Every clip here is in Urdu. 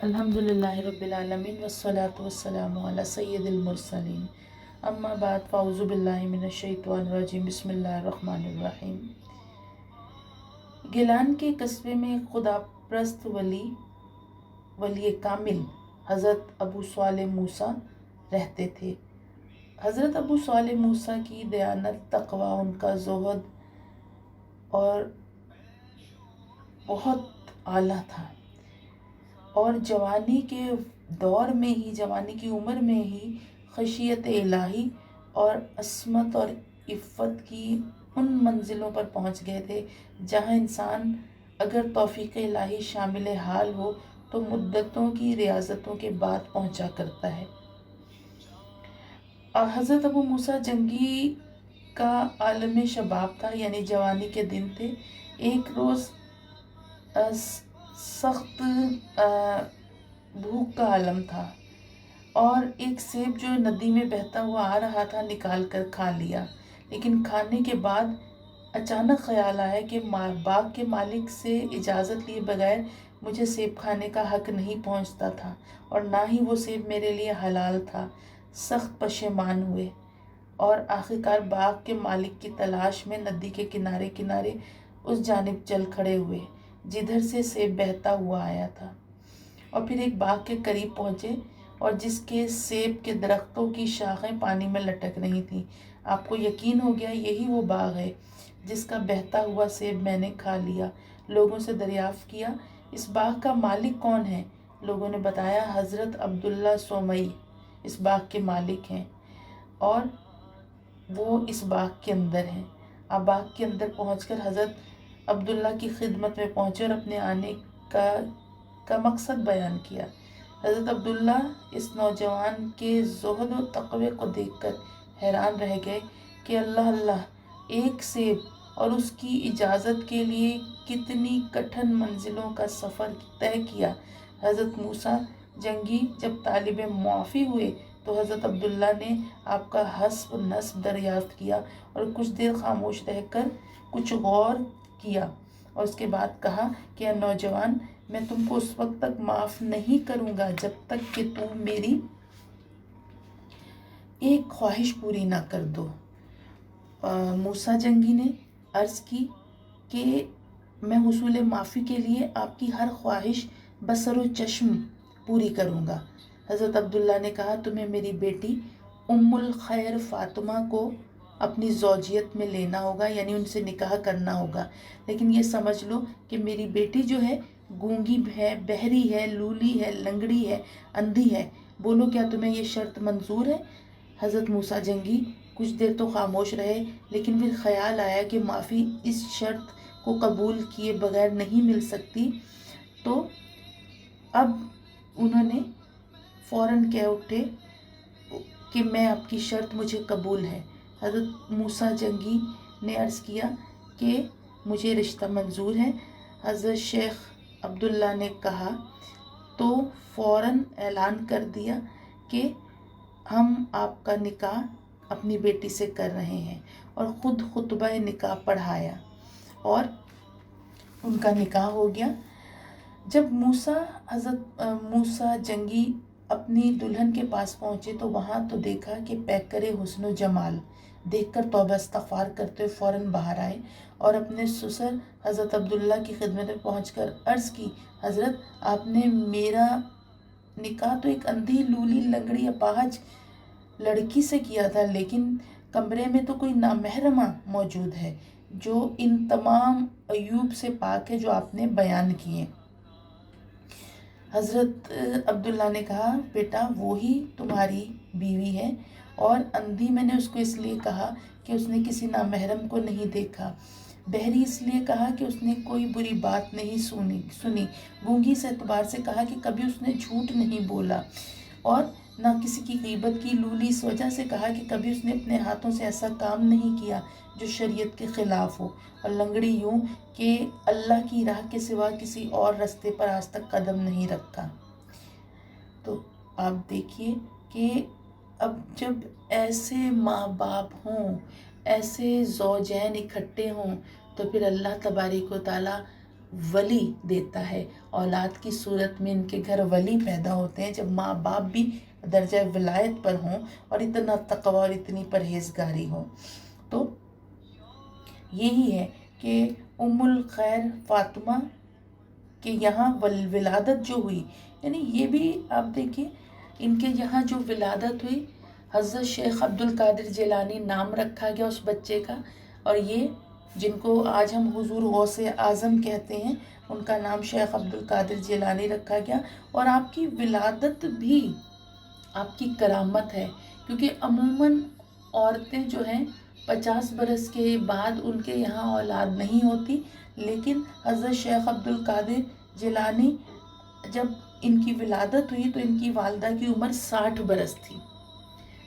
الحمدللہ رب العالمین والصلاة والسلام علی سید المرسلین اما بعد فاعوذ باللہ من الشیطان الرجیم بسم اللہ الرحمن الرحیم۔ گیلان کے قصبے میں خدا پرست ولی کامل حضرت ابو صالح موسیٰ رہتے تھے۔ حضرت ابو صالح موسیٰ کی دیانت، تقوی، ان کا زہد اور بہت اعلیٰ تھا، اور جوانی کے دور میں ہی، جوانی کی عمر میں ہی خشیت الہی اور عصمت اور عفت کی ان منزلوں پر پہنچ گئے تھے جہاں انسان اگر توفیق الہی شامل حال ہو تو مدتوں کی ریاضتوں کے بعد پہنچا کرتا ہے۔ حضرت ابو موسیٰ جنگی کا عالم شباب تھا، یعنی جوانی کے دن تھے۔ ایک روز سخت بھوک کا عالم تھا اور ایک سیب جو ندی میں بہتا ہوا آ رہا تھا نکال کر کھا لیا، لیکن کھانے کے بعد اچانک خیال آیا کہ باغ کے مالک سے اجازت لیے بغیر مجھے سیب کھانے کا حق نہیں پہنچتا تھا اور نہ ہی وہ سیب میرے لیے حلال تھا۔ سخت پشیمان ہوئے اور آخرکار باغ کے مالک کی تلاش میں ندی کے کنارے اس جانب چل کھڑے ہوئے جدھر سے سیب بہتا ہوا آیا تھا، اور پھر ایک باغ کے قریب پہنچے اور جس کے سیب کے درختوں کی شاخیں پانی میں لٹک رہی تھیں۔ آپ کو یقین ہو گیا یہی وہ باغ ہے جس کا بہتا ہوا سیب میں نے کھا لیا۔ لوگوں سے دریافت کیا اس باغ کا مالک کون ہے؟ لوگوں نے بتایا حضرت عبداللہ سومئی اس باغ کے مالک ہیں اور وہ اس باغ کے اندر ہیں۔ آپ باغ کے اندر پہنچ کر حضرت عبداللہ کی خدمت میں پہنچے اور اپنے آنے کا مقصد بیان کیا۔ حضرت عبداللہ اس نوجوان کے زہد و تقوی کو دیکھ کر حیران رہ گئے کہ اللہ، ایک سیب اور اس کی اجازت کے لیے کتنی کٹھن منزلوں کا سفر طے کیا۔ حضرت موسیٰ جنگی جب طالب معافی ہوئے تو حضرت عبداللہ نے آپ کا حسب نسب دریافت کیا اور کچھ دیر خاموش رہ کر کچھ غور کیا اور اس کے بعد کہا کہ اے نوجوان، میں تم کو اس وقت تک معاف نہیں کروں گا جب تک کہ تم میری ایک خواہش پوری نہ کر دو۔ موسیٰ جنگی نے عرض کی کہ میں حصول معافی کے لیے آپ کی ہر خواہش بصر و چشم پوری کروں گا۔ حضرت عبداللہ نے کہا تمہیں میری بیٹی ام الخیر فاطمہ کو اپنی زوجیت میں لینا ہوگا، یعنی ان سے نکاح کرنا ہوگا، لیکن یہ سمجھ لو کہ میری بیٹی جو ہے گونگی ہے، بہری ہے، لولی ہے، لنگڑی ہے، اندھی ہے۔ بولو کیا تمہیں یہ شرط منظور ہے؟ حضرت موسیٰ جنگی کچھ دیر تو خاموش رہے، لیکن پھر خیال آیا کہ معافی اس شرط کو قبول کیے بغیر نہیں مل سکتی، تو اب انہوں نے فوراً کہہ اٹھے کہ میں آپ کی شرط مجھے قبول ہے۔ حضرت موسیٰ جنگی نے عرض کیا کہ مجھے رشتہ منظور ہے۔ حضرت شیخ عبداللہ نے کہا تو فوراً اعلان کر دیا کہ ہم آپ کا نکاح اپنی بیٹی سے کر رہے ہیں، اور خود خطبہ نکاح پڑھایا اور ان کا نکاح ہو گیا۔ جب حضرت موسیٰ جنگی اپنی دلہن کے پاس پہنچے تو وہاں تو دیکھا کہ پیکر حسن و جمال دیکھ کر توبہ استغفار کرتے ہوئے فوراً باہر آئے اور اپنے سسر حضرت عبداللہ کی خدمت میں پہنچ کر عرض کی حضرت آپ نے میرا نکاح تو ایک اندھی، لولی، لنگڑی، اپاہج لڑکی سے کیا تھا، لیکن کمرے میں تو کوئی نامحرمہ موجود ہے جو ان تمام عیوب سے پاک ہے جو آپ نے بیان کیے۔ حضرت عبداللہ نے کہا بیٹا وہی تمہاری بیوی ہے، اور اندھی میں نے اس کو اس لیے کہا کہ اس نے کسی نامحرم کو نہیں دیکھا، بہری اس لیے کہا کہ اس نے کوئی بری بات نہیں سنی، گونگی اس اعتبار سے کہا کہ کبھی اس نے جھوٹ نہیں بولا اور نہ کسی کی غیبت کی، لولی اس وجہ سے کہا کہ کبھی اس نے اپنے ہاتھوں سے ایسا کام نہیں کیا جو شریعت کے خلاف ہو، اور لنگڑی یوں کہ اللہ کی راہ کے سوا کسی اور رستے پر آج تک قدم نہیں رکھا۔ تو آپ دیکھیے کہ اب جب ایسے ماں باپ ہوں، ایسے زوجین اکٹھے ہوں، تو پھر اللہ تبارک و تعالیٰ ولی دیتا ہے. اولاد کی صورت میں ان کے گھر ولی پیدا ہوتے ہیں جب ماں باپ بھی درجہ ولایت پر ہوں اور اتنا تقوی اور اتنی پرہیزگاری ہو. تو یہی ہے کہ ام الخیر فاطمہ کہ یہاں ولادت جو ہوئی، یعنی یہ بھی آپ دیکھیں ان کے یہاں جو ولادت ہوئی، حضرت شیخ عبد القادر جیلانی نام رکھا گیا اس بچے کا، اور یہ جن کو آج ہم حضور غوث اعظم کہتے ہیں ان کا نام شیخ عبد القادر جیلانی رکھا گیا. اور آپ کی ولادت بھی آپ کی کرامت ہے، کیونکہ عموماً عورتیں جو ہیں 50 برس کے بعد ان کے یہاں اولاد نہیں ہوتی، لیکن حضرت شیخ عبد القادر جیلانی جب ان کی ولادت ہوئی تو ان کی والدہ کی عمر 60 برس تھی.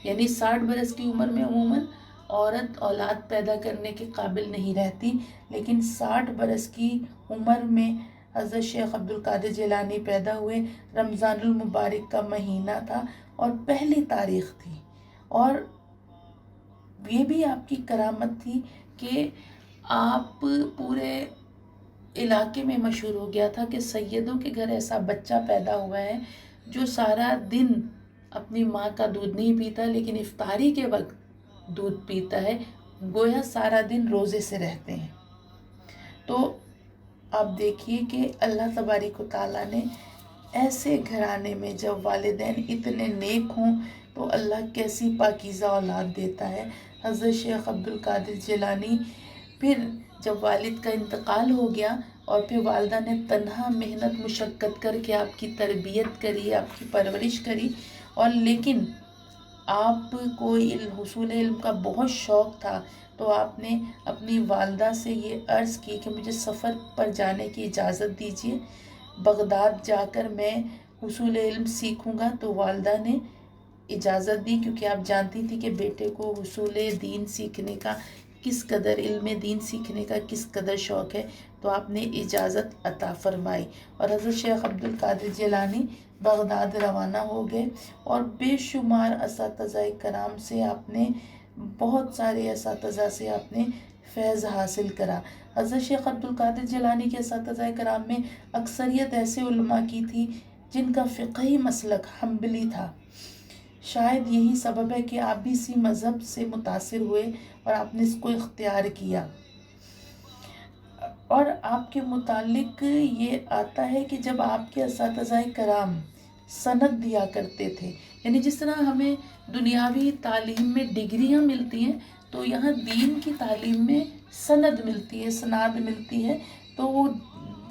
یعنی 60 برس کی عمر میں عموماً عورت اولاد پیدا کرنے کے قابل نہیں رہتی، لیکن 60 برس کی عمر میں حضرت شیخ عبد القادر جیلانی پیدا ہوئے. رمضان المبارک کا مہینہ تھا اور پہلی تاریخ تھی، اور یہ بھی آپ کی کرامت تھی کہ آپ پورے علاقے میں مشہور ہو گیا تھا کہ سیدوں کے گھر ایسا بچہ پیدا ہوا ہے جو سارا دن اپنی ماں کا دودھ نہیں پیتا لیکن افطاری کے وقت دودھ پیتا ہے، گویا سارا دن روزے سے رہتے ہیں. تو آپ دیکھیے کہ اللہ تبارک و تعالیٰ نے ایسے گھرانے میں جب والدین اتنے نیک ہوں تو اللہ کیسی پاکیزہ اولاد دیتا ہے. حضرت شیخ عبد القادر جیلانی پھر جب والد کا انتقال ہو گیا اور پھر والدہ نے تنہا محنت مشقت کر کے آپ کی تربیت کری، آپ کی پرورش کری، اور لیکن آپ کو حصول علم کا بہت شوق تھا تو آپ نے اپنی والدہ سے یہ عرض کی کہ مجھے سفر پر جانے کی اجازت دیجیے، بغداد جا کر میں حصول علم سیکھوں گا. تو والدہ نے اجازت دی، کیونکہ آپ جانتی تھی کہ بیٹے کو حصول دین سیکھنے کا کس قدر، علم دین سیکھنے کا کس قدر شوق ہے، تو آپ نے اجازت عطا فرمائی اور حضرت شیخ عبد القادر جیلانی بغداد روانہ ہو گئے. اور بے شمار اساتذہ کرام سے آپ نے، بہت سارے اساتذہ سے آپ نے فیض حاصل کرا. حضرت شیخ عبد القادر جیلانی کے اساتذہ کرام میں اکثریت ایسے علماء کی تھی جن کا فقہی مسلک حنبلی تھا. شاید یہی سبب ہے کہ آپ بھی اسی مذہب سے متاثر ہوئے اور آپ نے اس کو اختیار کیا. اور آپ کے متعلق یہ آتا ہے کہ جب آپ کے اساتذہ کرام سند دیا کرتے تھے، یعنی جس طرح ہمیں دنیاوی تعلیم میں ڈگریاں ملتی ہیں تو یہاں دین کی تعلیم میں سند ملتی ہے، سناد ملتی ہے. تو وہ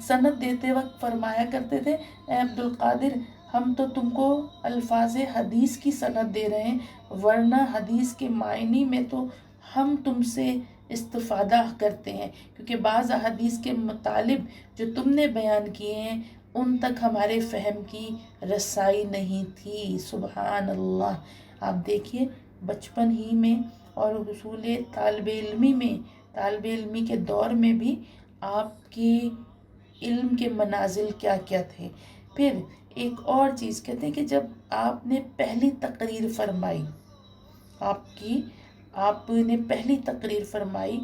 سند دیتے وقت فرمایا کرتے تھے، اے عبد القادر ہم تو تم کو الفاظ حدیث کی سند دے رہے ہیں، ورنہ حدیث کے معنی میں تو ہم تم سے استفادہ کرتے ہیں، کیونکہ بعض احادیث کے مطالب جو تم نے بیان کیے ہیں ان تک ہمارے فہم کی رسائی نہیں تھی. سبحان اللہ. آپ دیکھیے بچپن ہی میں اور حصول طالب علمی کے دور میں بھی آپ کی علم کے منازل کیا کیا تھے. پھر ایک اور چیز کہتے ہیں کہ جب آپ نے پہلی تقریر فرمائی، آپ نے پہلی تقریر فرمائی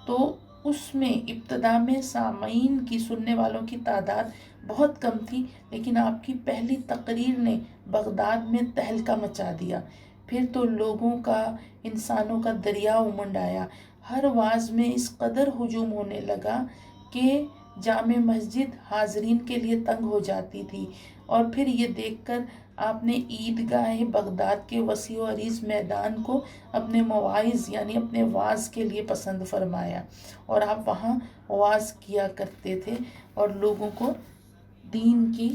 تو اس میں ابتدا میں سامعین کی، سننے والوں کی تعداد بہت کم تھی، لیکن آپ کی پہلی تقریر نے بغداد میں تہلکہ مچا دیا. پھر تو لوگوں کا، انسانوں کا دریا امنڈ آیا. ہر واعظ میں اس قدر ہجوم ہونے لگا کہ جامع مسجد حاضرین کے لیے تنگ ہو جاتی تھی. اور پھر یہ دیکھ کر آپ نے عیدگاہ بغداد کے وسیع و عریض میدان کو اپنے مواعظ یعنی اپنے واعظ کے لیے پسند فرمایا، اور آپ وہاں واعظ کیا کرتے تھے اور لوگوں کو دین کی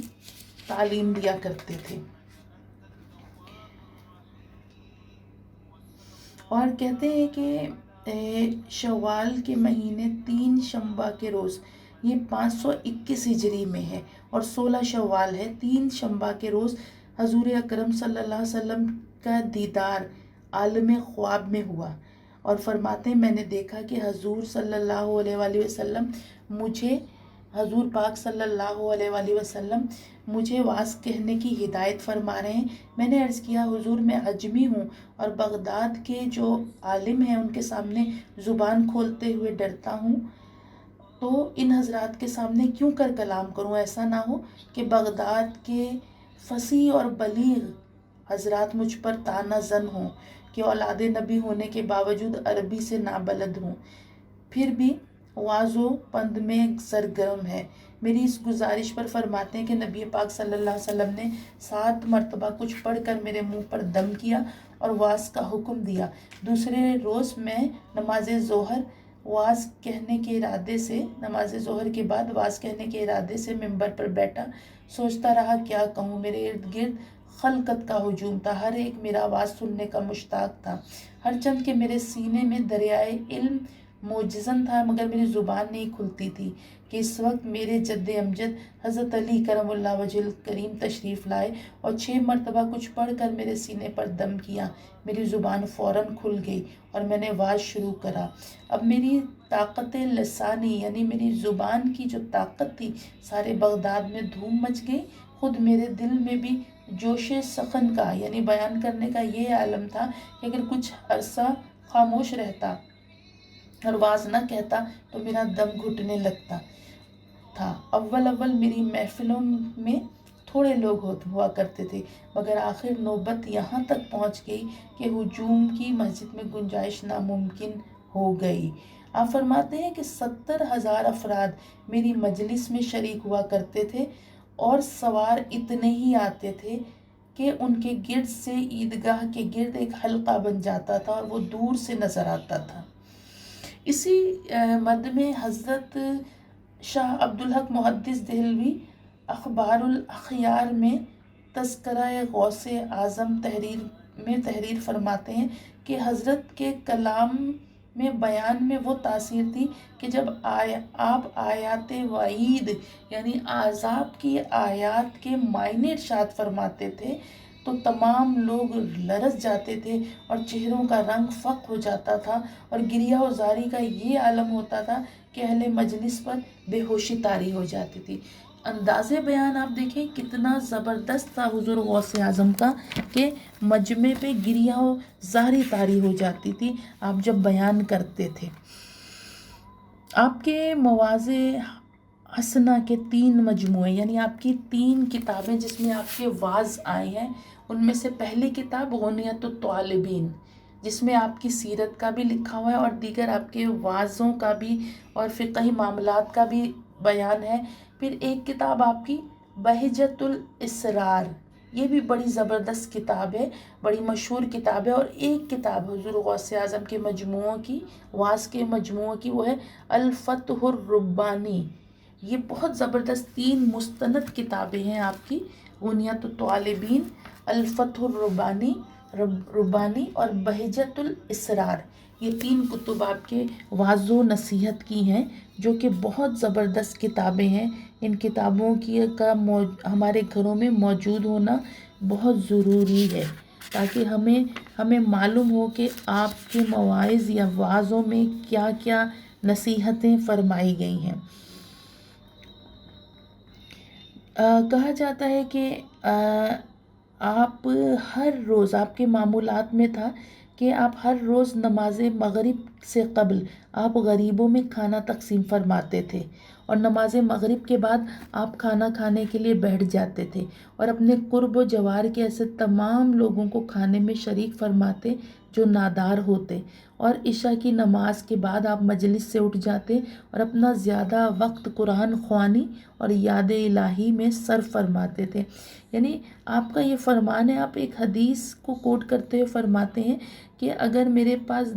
تعلیم دیا کرتے تھے. اور کہتے ہیں کہ شوال کے مہینے 3 شنبہ کے روز، یہ 521 ہجری میں ہے اور 16 شوال ہے، 3 شنبہ کے روز حضور اکرم صلی اللہ علیہ وسلم کا دیدار عالم خواب میں ہوا. اور فرماتے ہیں میں نے دیکھا کہ حضور صلی اللہ علیہ وآلہ وسلم حضور پاک صلی اللہ علیہ وآلہ وسلم مجھے واعظ کہنے کی ہدایت فرما رہے ہیں. میں نے عرض کیا حضور میں عجمی ہوں اور بغداد کے جو عالم ہیں ان کے سامنے زبان کھولتے ہوئے ڈرتا ہوں. تو ان حضرات کے سامنے کیوں کر کلام کروں، ایسا نہ ہو کہ بغداد کے فصیح اور بلیغ حضرات مجھ پر طعنہ زن ہوں کہ اولاد نبی ہونے کے باوجود عربی سے نابلد ہوں، پھر بھی واز و پند میں سرگرم ہے۔ میری اس گزارش پر فرماتے ہیں کہ نبی پاک صلی اللہ علیہ وسلم نے 7 مرتبہ کچھ پڑھ کر میرے منہ پر دم کیا اور واز کا حکم دیا۔ دوسرے روز میں نماز ظہر کے بعد واز کہنے کے ارادے سے ممبر پر بیٹھا، سوچتا رہا کیا کہوں، میرے ارد گرد خلقت کا ہجوم تھا، ہر ایک میرا آواز سننے کا مشتاق تھا، ہر چند کہ میرے سینے میں دریائے علم موجزن تھا، مگر میری زبان نہیں کھلتی تھی کہ اس وقت میرے جد امجد حضرت علی کرم اللہ وجہ الکریم تشریف لائے اور 6 مرتبہ کچھ پڑھ کر میرے سینے پر دم کیا، میری زبان فوراً کھل گئی اور میں نے واز شروع کرا۔ اب میری طاقت لسانی یعنی میری زبان کی جو طاقت تھی، سارے بغداد میں دھوم مچ گئی، خود میرے دل میں بھی جوش سخن کا یعنی بیان کرنے کا یہ عالم تھا کہ اگر کچھ عرصہ خاموش رہتا اور واز نہ کہتا تو میرا دم گھٹنے لگتا تھا۔ اول میری محفلوں میں تھوڑے لوگ ہوا کرتے تھے، مگر آخر نوبت یہاں تک پہنچ گئی کہ ہجوم کی مسجد میں گنجائش ناممکن ہو گئی۔ آپ فرماتے ہیں کہ 70,000 افراد میری مجلس میں شریک ہوا کرتے تھے اور سوار اتنے ہی آتے تھے کہ ان کے گرد سے عیدگاہ کے گرد ایک حلقہ بن جاتا تھا اور وہ دور سے نظر آتا تھا۔ اسی مد میں حضرت شاہ عبدالحق محدث دہلوی اخبار الاخیار میں تذکرہ غوث اعظم تحریر فرماتے ہیں کہ حضرت کے کلام میں بیان میں وہ تاثیر تھی کہ جب آپ آیات وعید یعنی عذاب کی آیات کے معنی ارشاد فرماتے تھے تو تمام لوگ لرز جاتے تھے اور چہروں کا رنگ فق ہو جاتا تھا اور گریہ و زاری کا یہ عالم ہوتا تھا کہ اہل مجلس پر بے ہوشی طاری ہو جاتی تھی۔ انداز بیان آپ دیکھیں کتنا زبردست تھا حضور غوث اعظم کا کہ مجمع پہ گریہ و زاری طاری ہو جاتی تھی آپ جب بیان کرتے تھے۔ آپ کے مواضع حسنہ کے 3 مجموعے یعنی آپ کی 3 کتابیں جس میں آپ کے واعظ آئے ہیں، ان میں سے پہلی کتاب غنیۃ الطالبین جس میں آپ کی سیرت کا بھی لکھا ہوا ہے اور دیگر آپ کے واعظوں کا بھی اور فقہی معاملات کا بھی بیان ہے۔ پھر ایک کتاب آپ کی بہجۃ الاسرار، یہ بھی بڑی زبردست کتاب ہے، بڑی مشہور کتاب ہے، اور ایک کتاب حضور غوث اعظم کے مجموعوں کی واعظ کے مجموعوں کی وہ ہے الفتح الربانی۔ یہ بہت زبردست 3 مستند کتابیں ہیں آپ کی، غنیۃ الطالبین، الفتح الربانی اور بہجۃ الاسرار۔ یہ 3 کتب آپ کے واعظ و نصیحت کی ہیں جو کہ بہت زبردست کتابیں ہیں۔ ان کتابوں کا ہمارے گھروں میں موجود ہونا بہت ضروری ہے تاکہ ہمیں معلوم ہو کہ آپ کے مواعظ یا واعظوں میں کیا کیا نصیحتیں فرمائی گئی ہیں۔ کہا جاتا ہے کہ آپ ہر روز آپ کے معمولات میں تھا کہ آپ ہر روز نماز مغرب سے قبل آپ غریبوں میں کھانا تقسیم فرماتے تھے اور نماز مغرب کے بعد آپ کھانا کھانے کے لیے بیٹھ جاتے تھے اور اپنے قرب و جوار کے ایسے تمام لوگوں کو کھانے میں شریک فرماتے جو نادار ہوتے، اور عشاء کی نماز کے بعد آپ مجلس سے اٹھ جاتے اور اپنا زیادہ وقت قرآن خوانی اور یاد الہی میں صرف فرماتے تھے۔ یعنی آپ کا یہ فرمان ہے، آپ ایک حدیث کو کوٹ کرتے ہوئے فرماتے ہیں کہ اگر میرے پاس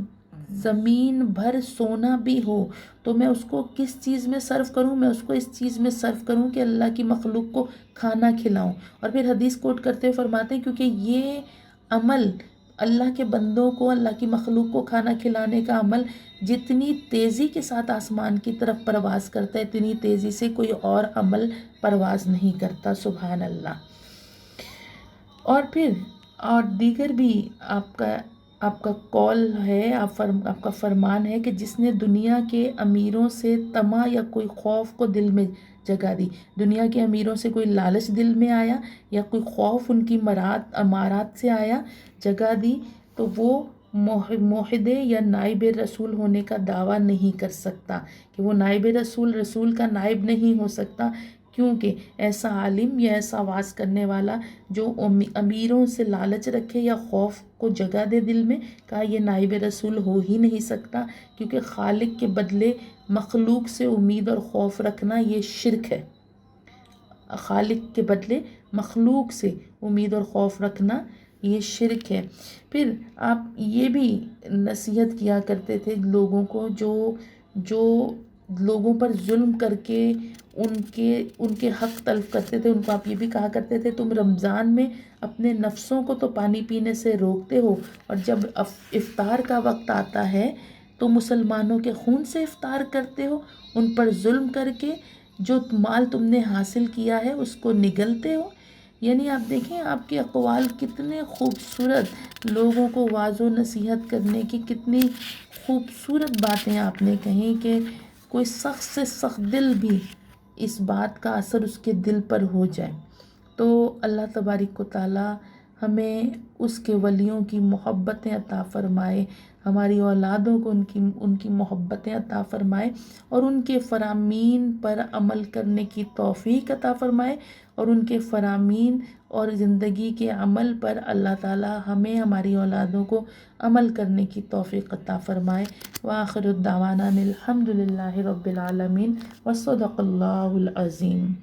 زمین بھر سونا بھی ہو تو میں اس کو کس چیز میں صرف کروں، میں اس کو اس چیز میں صرف کروں کہ اللہ کی مخلوق کو کھانا کھلاؤں۔ اور پھر حدیث کوٹ کرتے ہوئے فرماتے ہیں کیونکہ یہ عمل اللہ کے بندوں کو، اللہ کی مخلوق کو کھانا کھلانے کا عمل جتنی تیزی کے ساتھ آسمان کی طرف پرواز کرتا ہے اتنی تیزی سے کوئی اور عمل پرواز نہیں کرتا، سبحان اللہ۔ اور پھر دیگر بھی آپ کا قول ہے، آپ کا فرمان ہے کہ جس نے دنیا کے امیروں سے طمع یا کوئی خوف کو دل میں جگہ دی، دنیا کے امیروں سے کوئی لالچ دل میں آیا یا کوئی خوف ان کی امارات سے آیا جگہ دی، تو وہ معاہدے یا نائب رسول ہونے کا دعویٰ نہیں کر سکتا، کہ وہ نائب رسول کا نائب نہیں ہو سکتا، کیونکہ ایسا عالم یا ایسا واعظ کرنے والا جو امیروں سے لالچ رکھے یا خوف کو جگہ دے دل میں، کہا یہ نائب رسول ہو ہی نہیں سکتا، کیونکہ خالق کے بدلے مخلوق سے امید اور خوف رکھنا یہ شرک ہے۔ خالق کے بدلے مخلوق سے امید اور خوف رکھنا یہ شرک ہے۔ پھر آپ یہ بھی نصیحت کیا کرتے تھے لوگوں کو جو لوگوں پر ظلم کر کے ان کے حق تلف کرتے تھے، ان کو آپ یہ بھی کہا کرتے تھے تم رمضان میں اپنے نفسوں کو تو پانی پینے سے روکتے ہو، اور جب افطار کا وقت آتا ہے تو مسلمانوں کے خون سے افطار کرتے ہو، ان پر ظلم کر کے جو مال تم نے حاصل کیا ہے اس کو نگلتے ہو۔ یعنی آپ دیکھیں آپ کے اقوال کتنے خوبصورت، لوگوں کو واعظ و نصیحت کرنے کی کتنی خوبصورت باتیں آپ نے کہیں کہ کوئی سخت سے سخت دل بھی اس بات کا اثر اس کے دل پر ہو جائے۔ تو اللہ تبارک و تعالی ہمیں اس کے ولیوں کی محبتیں عطا فرمائے، ہماری اولادوں کو ان کی محبتیں عطا فرمائے، اور ان کے فرامین پر عمل کرنے کی توفیق عطا فرمائے، اور ان کے فرامین اور زندگی کے عمل پر اللہ تعالی ہمیں ہماری اولادوں کو عمل کرنے کی توفیق عطا فرمائے۔ وآخر الدعوانا الحمد للہ رب العالمین، وصدق اللہ العظیم۔